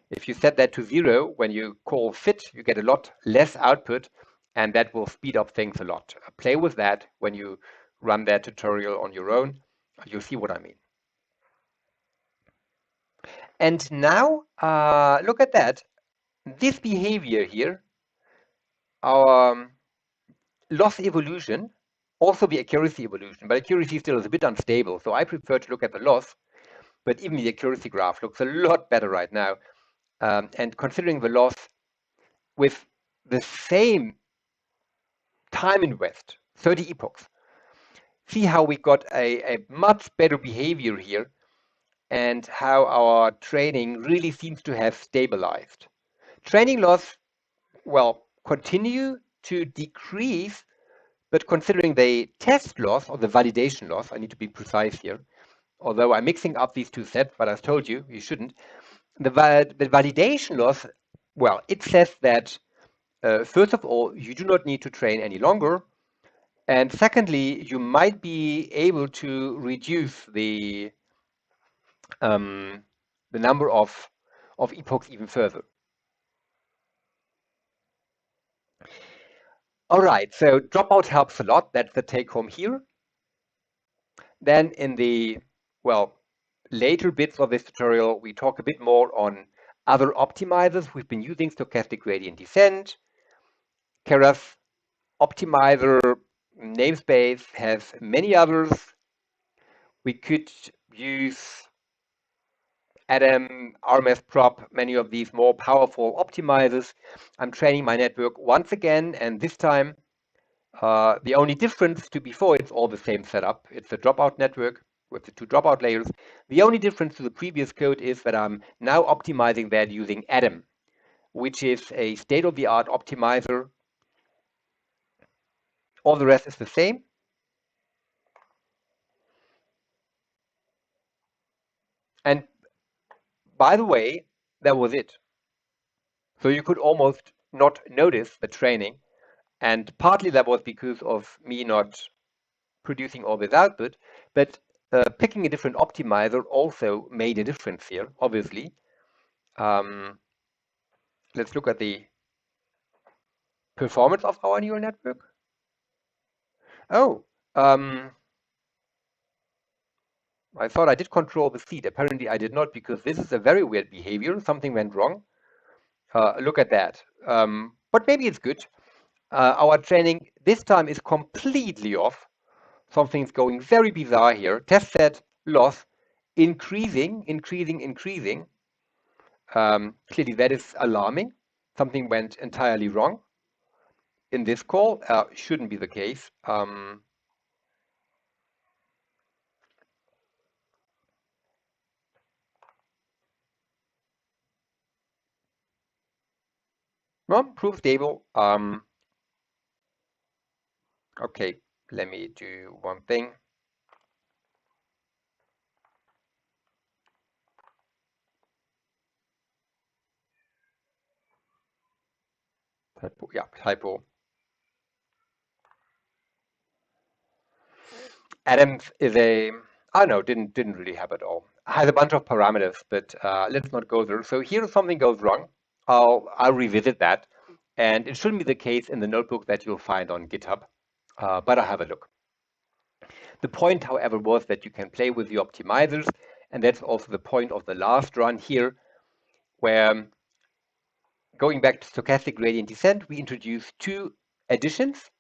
A: If you set that to 0, when you call fit, you get a lot less output, and that will speed up things a lot. Play with that when you run that tutorial on your own. You'll see what I mean. And now, look at that. This behavior here, our loss evolution, also the accuracy evolution, but accuracy still is a bit unstable, so I prefer to look at the loss, but even the accuracy graph looks a lot better right now. And considering the loss with the same time invest, 30 epochs, see how we got a much better behavior here and how our training really seems to have stabilized. Training loss, well, continue to decrease, but considering the test loss or the validation loss, I need to be precise here, although I'm mixing up these two sets, but as told you, you shouldn't. The validation loss, well, it says that first of all, you do not need to train any longer. And secondly, you might be able to reduce um, the number of epochs even further. All right, so dropout helps a lot. That's the take home here. Then in the, well, later bits of this tutorial, we talk a bit more on other optimizers. We've been using stochastic gradient descent. Keras optimizer namespace has many others. We could use Adam, RMS prop, many of these more powerful optimizers. I'm training my network once again, and this time the only difference to before, it's all the same setup. It's a dropout network with the two dropout layers. The only difference to the previous code is that I'm now optimizing that using Adam, which is a state-of-the-art optimizer. All the rest is the same. And by the way, that was it. So you could almost not notice the training. And partly that was because of me not producing all this output, but picking a different optimizer also made a difference here, obviously. Let's look at the performance of our neural network. Oh, I thought I did control the feed. Apparently I did not, because this is a very weird behavior. Something went wrong. Look at that. But maybe it's good. Our training this time is completely off. Something's going very bizarre here. Test set loss increasing. Clearly that is alarming. Something went entirely wrong in this call. Shouldn't be the case. No, proof stable. Okay, let me do one thing. Typo, yeah, typo. Adams is a, I don't know, didn't really have it all. Has a bunch of parameters, but let's not go there. So here something goes wrong. I'll revisit that, and it shouldn't be the case in the notebook that you'll find on GitHub, but I'll have a look. The point, however, was that you can play with the optimizers, and that's also the point of the last run here, where going back to stochastic gradient descent, we introduced two additions,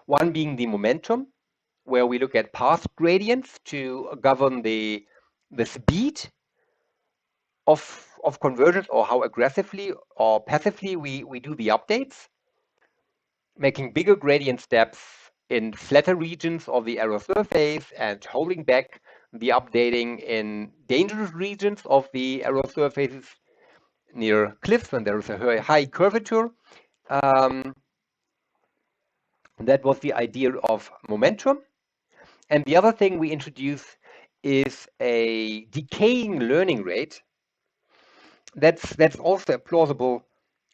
A: one being the momentum, where we look at path gradients to govern the speed of convergence, or how aggressively or passively we do the updates, making bigger gradient steps in flatter regions of the error surface and holding back the updating in dangerous regions of the error surfaces near cliffs when there is a high curvature. That was the idea of momentum. And the other thing we introduced is a decaying learning rate. That's also a plausible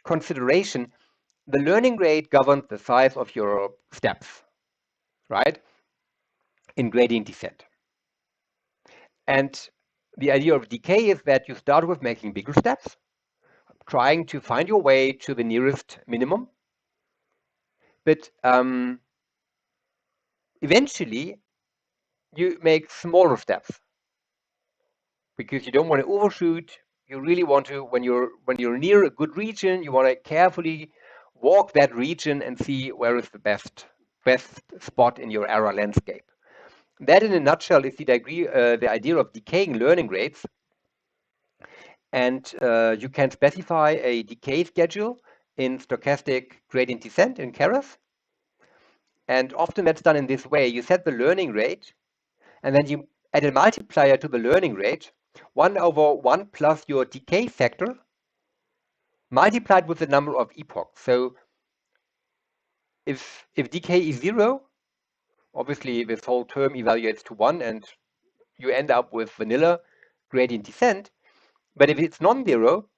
A: consideration. The learning rate governs the size of your steps, right? In gradient descent. And the idea of decay is that you start with making bigger steps, trying to find your way to the nearest minimum. But eventually, you make smaller steps because you don't want to overshoot. You really want to, when you're near a good region, you want to carefully walk that region and see where is the best spot in your error landscape. That, in a nutshell, is the idea of decaying learning rates. And you can specify a decay schedule in stochastic gradient descent in Keras. And often that's done in this way. You set the learning rate, and then you add a multiplier to the learning rate, 1/1 plus your decay factor, multiplied with the number of epochs. So if decay is 0, obviously this whole term evaluates to 1, and you end up with vanilla gradient descent. But if it's non-zero,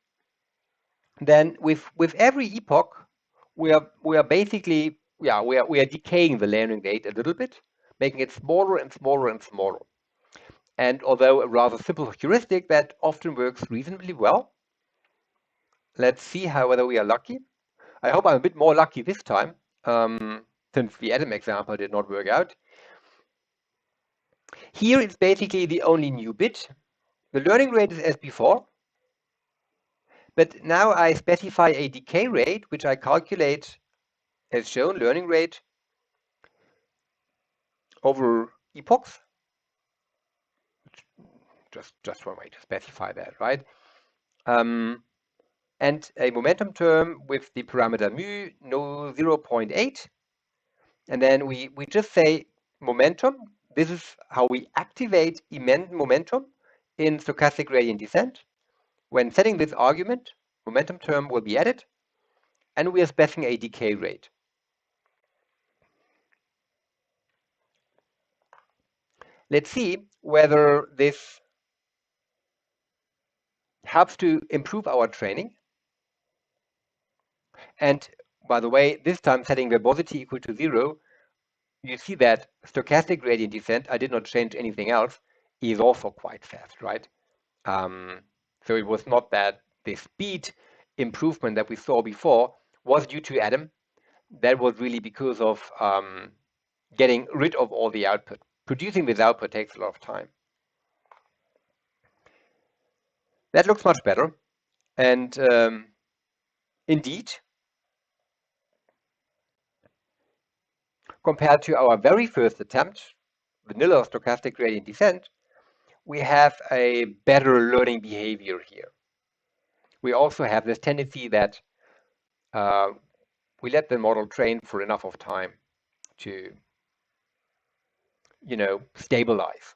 A: then with every epoch, we are basically we are decaying the learning rate a little bit, making it smaller and smaller and smaller. And although a rather simple heuristic, that often works reasonably well. Let's see whether we are lucky. I hope I'm a bit more lucky this time, since the atom example did not work out. Here it's basically the only new bit. The learning rate is as before, but now I specify a decay rate, which I calculate as shown, learning rate over epochs. Just one way to specify that, right? And a momentum term with the parameter mu, no 0.8. And then we just say momentum. This is how we activate immense momentum in stochastic gradient descent. When setting this argument, momentum term will be added, and we are specifying a decay rate. Let's see whether this helps to improve our training. And by the way, this time setting verbosity equal to 0, you see that stochastic gradient descent, I did not change anything else, is also quite fast, right? So it was not that the speed improvement that we saw before was due to atom. That was really because of getting rid of all the output. Producing this output takes a lot of time. That looks much better. And indeed, compared to our very first attempt, vanilla stochastic gradient descent, we have a better learning behavior here. We also have this tendency that we let the model train for enough of time to, stabilize.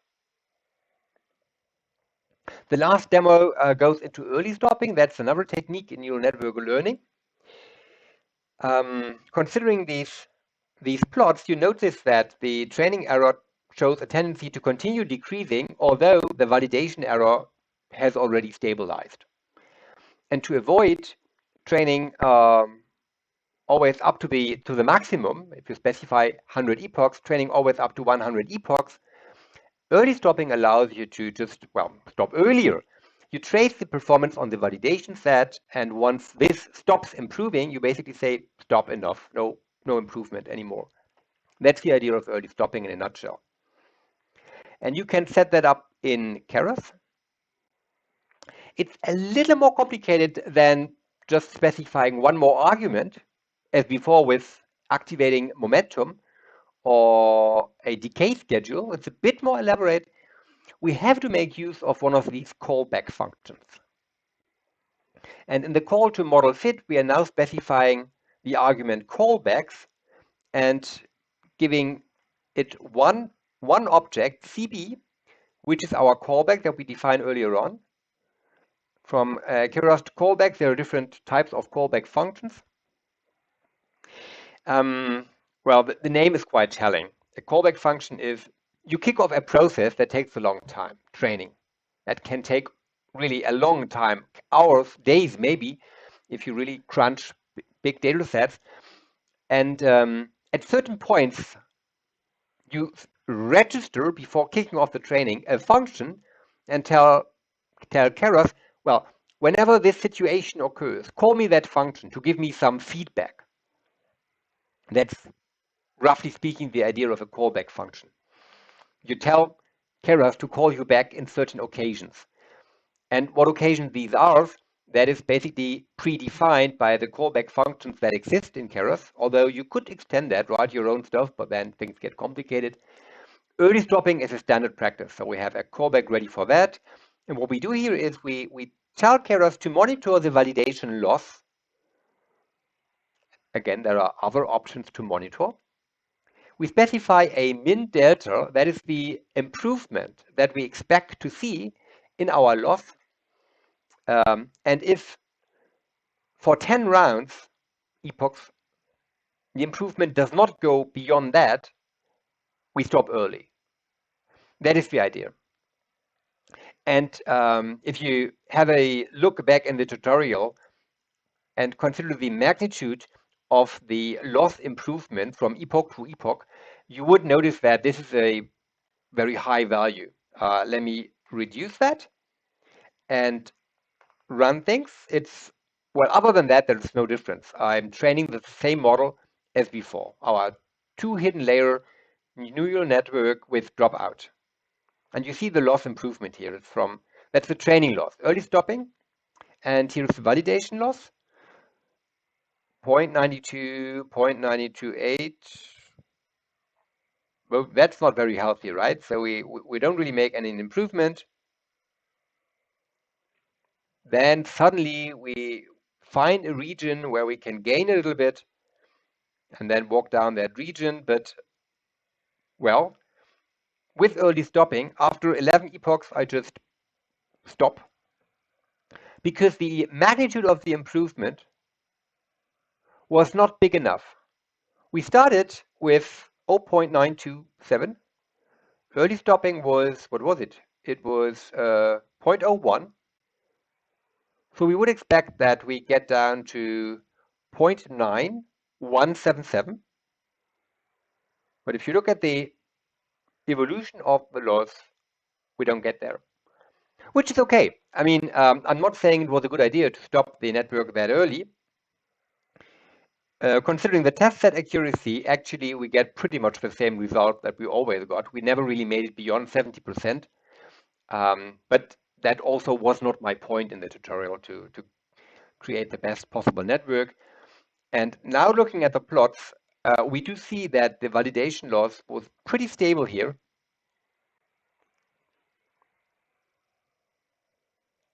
A: The last demo goes into early stopping. That's another technique in neural network learning. Considering these plots, you notice that the training error shows a tendency to continue decreasing, although the validation error has already stabilized. And to avoid training always up to the maximum, if you specify 100 epochs, training always up to 100 epochs, early stopping allows you to just, stop earlier. You trace the performance on the validation set, and once this stops improving, you basically say, stop, enough, no improvement anymore. That's the idea of early stopping in a nutshell. And you can set that up in Keras. It's a little more complicated than just specifying one more argument, as before with activating momentum or a decay schedule. It's a bit more elaborate. We have to make use of one of these callback functions. And in the call to model fit, we are now specifying the argument callbacks and giving it one object, CB, which is our callback that we defined earlier on. From Keras to callback, there are different types of callback functions. The name is quite telling. A callback function is you kick off a process that takes a long time, training. That can take really a long time, hours, days maybe, if you really crunch big data sets. And at certain points, you register before kicking off the training a function and tell Keras, whenever this situation occurs, call me that function to give me some feedback. That's roughly speaking the idea of a callback function. You tell Keras to call you back in certain occasions. And what occasions these are, that is basically predefined by the callback functions that exist in Keras, although you could extend that, write your own stuff, but then things get complicated. Early stopping is a standard practice, so we have a callback ready for that. And what we do here is we tell Keras to monitor the validation loss. Again, there are other options to monitor. We specify a min delta, that is the improvement that we expect to see in our loss. And if for 10 rounds, epochs, the improvement does not go beyond that, we stop early. That is the idea. And if you have a look back in the tutorial and consider the magnitude of the loss improvement from epoch to epoch, you would notice that this is a very high value. Let me reduce that and run things. It's, well, other than that, there's no difference. I'm training the same model as before, our 2 hidden layer neural network with dropout. And you see the loss improvement here. It's from, that's the training loss, early stopping. And here's the validation loss, 0.92, 0.928. Well, that's not very healthy, right? So we don't really make any improvement. Then suddenly we find a region where we can gain a little bit and then walk down that region. But, well, with early stopping, after 11 epochs, I just stop because the magnitude of the improvement was not big enough. We started with 0.927. Early stopping was, what was it? It was 0.01. So we would expect that we get down to 0.9177. But if you look at the evolution of the loss, we don't get there, which is okay. I mean, I'm not saying it was a good idea to stop the network that early. Considering the test set accuracy, actually, we get pretty much the same result that we always got. We never really made it beyond 70%. But that also was not my point in the tutorial, to create the best possible network. And now looking at the plots, we do see that the validation loss was pretty stable here.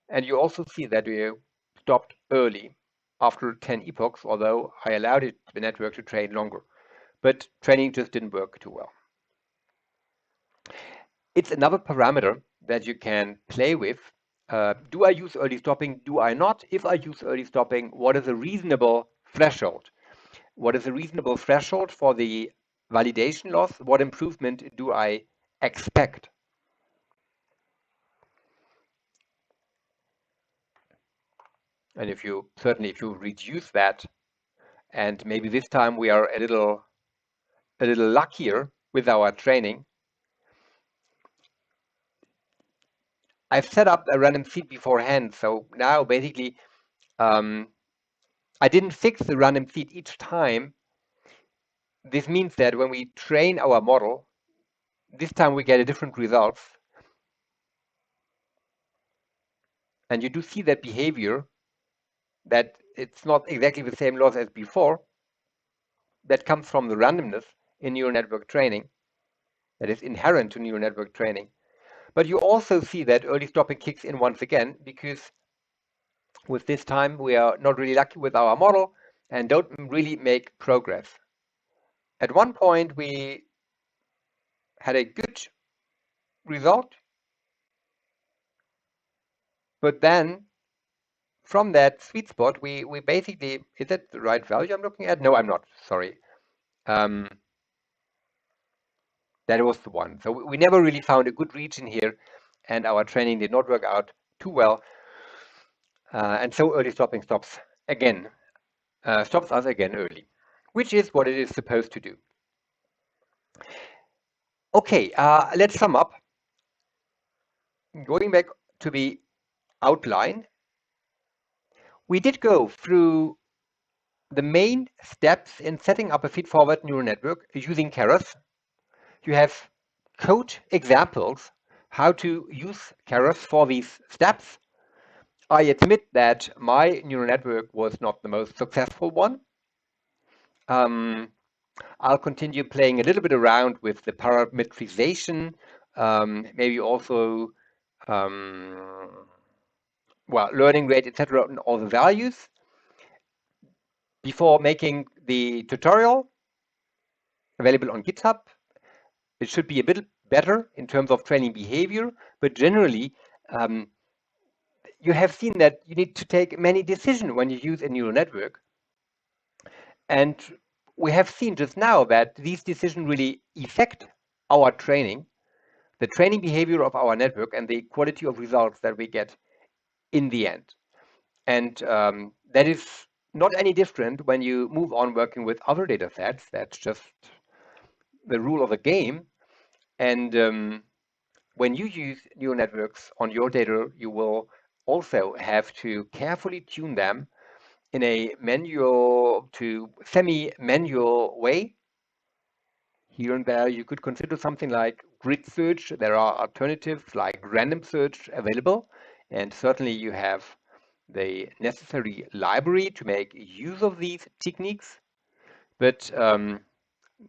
A: And you also see that we stopped early after 10 epochs, although I allowed the network to train longer. But training just didn't work too well. It's another parameter that you can play with. Do I use early stopping? Do I not? If I use early stopping, what is a reasonable threshold? What is a reasonable threshold for the validation loss? What improvement do I expect? And if you reduce that, and maybe this time we are a little luckier with our training. I've set up a random seed beforehand, so now basically I didn't fix the random seed each time. This means that when we train our model, this time we get a different result. And you do see that behavior, that it's not exactly the same loss as before. That comes from the randomness in neural network training that is inherent to neural network training. But you also see that early stopping kicks in once again, because with this time we are not really lucky with our model and don't really make progress. At one point we had a good result, but then from that sweet spot we basically, is that the right value I'm looking at? No, I'm not, sorry. That was the one. So we never really found a good region here, and our training did not work out too well. And so early stopping stops us again early, which is what it is supposed to do. Okay, let's sum up. Going back to the outline, we did go through the main steps in setting up a feed-forward neural network using Keras. You have code examples how to use Keras for these steps. I admit that my neural network was not the most successful one. I'll continue playing a little bit around with the parametrization, maybe also learning rate, etc., and all the values before making the tutorial available on GitHub. It should be a bit better in terms of training behavior, but generally, you have seen that you need to take many decisions when you use a neural network. And we have seen just now that these decisions really affect our training. the training behavior of our network and the quality of results that we get in the end. And that is not any different when you move on working with other data sets. That's just the rule of the game. And when you use neural networks on your data, you will also have to carefully tune them in a manual to semi-manual way. Here and there, you could consider something like grid search. There are alternatives like random search available, and certainly you have the necessary library to make use of these techniques. But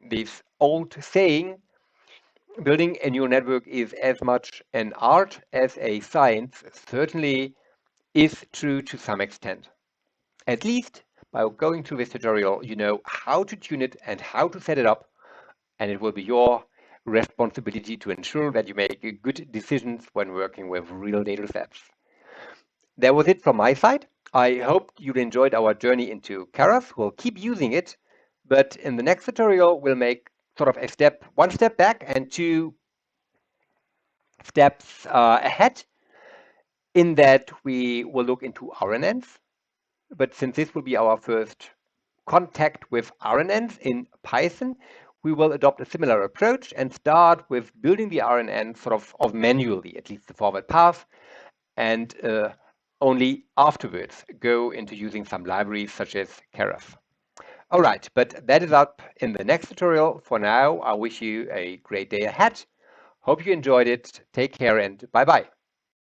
A: this old saying, building a neural network is as much an art as a science, certainly is true to some extent. At least by going through this tutorial, you know how to tune it and how to set it up, and it will be your responsibility to ensure that you make good decisions when working with real data sets. That was it from my side. I hope you enjoyed our journey into Keras. We'll keep using it, but in the next tutorial, we'll make sort of one step back and two steps ahead, in that we will look into RNNs. But since this will be our first contact with RNNs in Python, we will adopt a similar approach and start with building the RNN sort of manually, at least the forward path, and only afterwards go into using some libraries such as Keras. All right, but that is up in the next tutorial. For now, I wish you a great day ahead. Hope you enjoyed it. Take care and bye-bye.